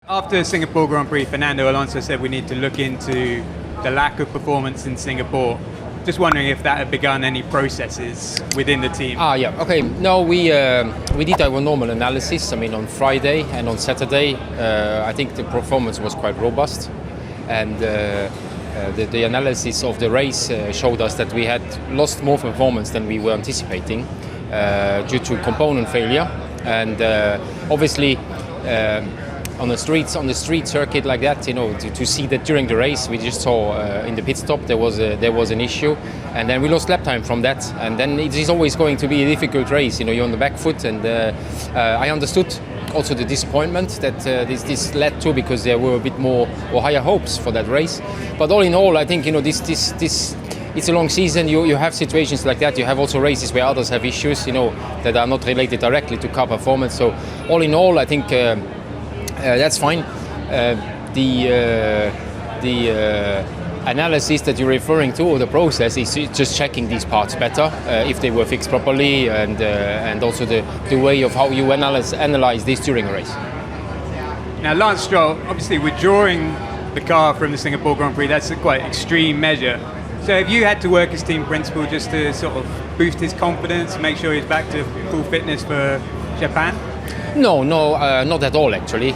After Singapore Grand Prix, Fernando Alonso said we need to look into the lack of performance in Singapore. Just wondering if that had begun any processes within the team. Yeah. Okay. No, we did our normal analysis. I mean, on Friday and on Saturday, I think the performance was quite robust, and the analysis of the race showed us that we had lost more performance than we were anticipating due to component failure, and obviously. On the street circuit like that, to see that during the race, we just saw in the pit stop there was an issue, and then we lost lap time from that, and then it is always going to be a difficult race. You're on the back foot, and I understood also the disappointment that this led to, because there were a bit more or higher hopes for that race. But all in all, I think this. It's a long season. You have situations like that. You have also races where others have issues, that are not related directly to car performance. So all in all, I think. That's fine. The analysis that you're referring to, or the process, is just checking these parts better, if they were fixed properly, and also the way of how you analyze this during a race. Now, Lance Stroll, obviously withdrawing the car from the Singapore Grand Prix, that's a quite extreme measure. So have you had to work as team principal just to sort of boost his confidence, make sure he's back to full fitness for Japan? No, not at all, actually.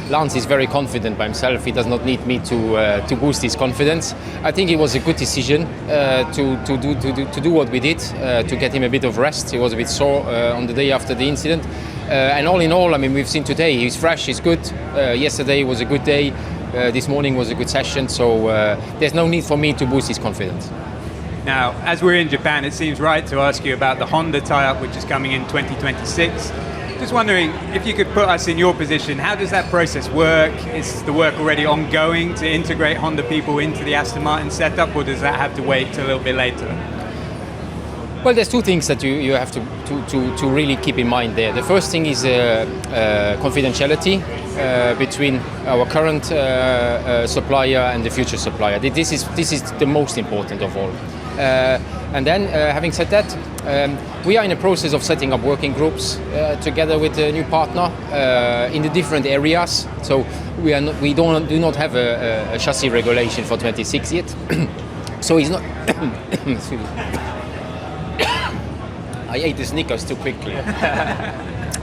Lance is very confident by himself. He does not need me to boost his confidence. I think it was a good decision to do what we did, to get him a bit of rest. He was a bit sore on the day after the incident. And all in all, I mean, we've seen today, he's fresh, he's good. Yesterday was a good day. This morning was a good session. So there's no need for me to boost his confidence. Now, as we're in Japan, it seems right to ask you about the Honda tie-up, which is coming in 2026. Just wondering if you could put us in your position. How does that process work? Is the work already ongoing to integrate Honda people into the Aston Martin setup, or does that have to wait till a little bit later? Well, there's two things that you have to really keep in mind there. The first thing is confidentiality between our current supplier and the future supplier. This is the most important of all. And then, having said that, we are in the process of setting up working groups together with a new partner in the different areas. So we do not have a chassis regulation for 26 yet. So it's not. Excuse me. I ate the Snickers too quickly.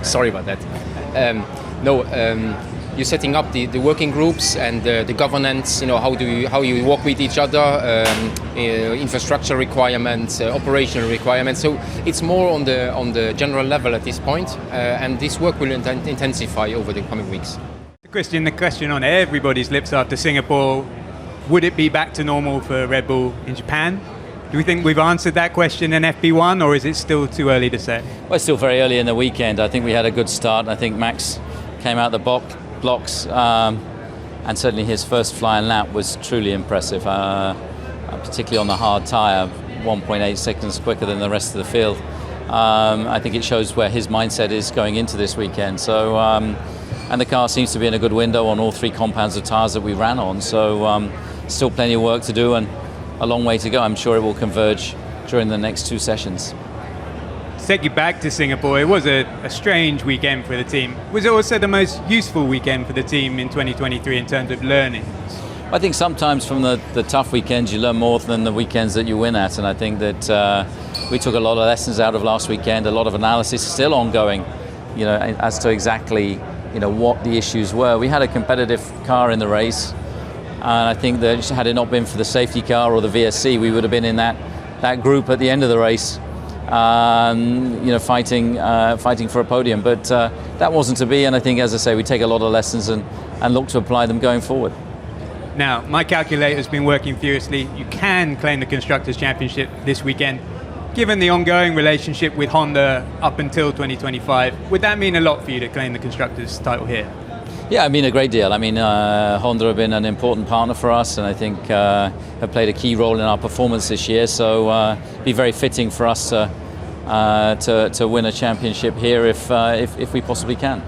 Sorry about that. You're setting up the working groups and the governance. How you work with each other, infrastructure requirements, operational requirements. So it's more on the general level at this point, and this work will intensify over the coming weeks. Christian, the question on everybody's lips after Singapore: would it be back to normal for Red Bull in Japan? Do we think we've answered that question in FP1, or is it still too early to say? Well, it's still very early in the weekend. I think we had a good start. I think Max came out the blocks, and certainly his first flying lap was truly impressive, particularly on the hard tyre, 1.8 seconds quicker than the rest of the field. I think it shows where his mindset is going into this weekend. So, and the car seems to be in a good window on all three compounds of tyres that we ran on. So, still plenty of work to do and a long way to go. I'm sure it will converge during the next two sessions. To take you back to Singapore, it was a strange weekend for the team. Was it also the most useful weekend for the team in 2023 in terms of learning? I think sometimes from the tough weekends you learn more than the weekends that you win at, and I think that we took a lot of lessons out of last weekend, a lot of analysis still ongoing, as to exactly what the issues were. We had a competitive car in the race, and I think that had it not been for the safety car or the VSC, we would have been in that group at the end of the race, fighting for a podium. But that wasn't to be, and I think, as I say, we take a lot of lessons and look to apply them going forward. Now, my calculator's been working furiously. You can claim the Constructors' Championship this weekend. Given the ongoing relationship with Honda up until 2025, would that mean a lot for you to claim the Constructors' title here? Yeah, I mean a great deal. I mean, Honda have been an important partner for us, and I think have played a key role in our performance this year. So, be very fitting for us to win a championship here if we possibly can.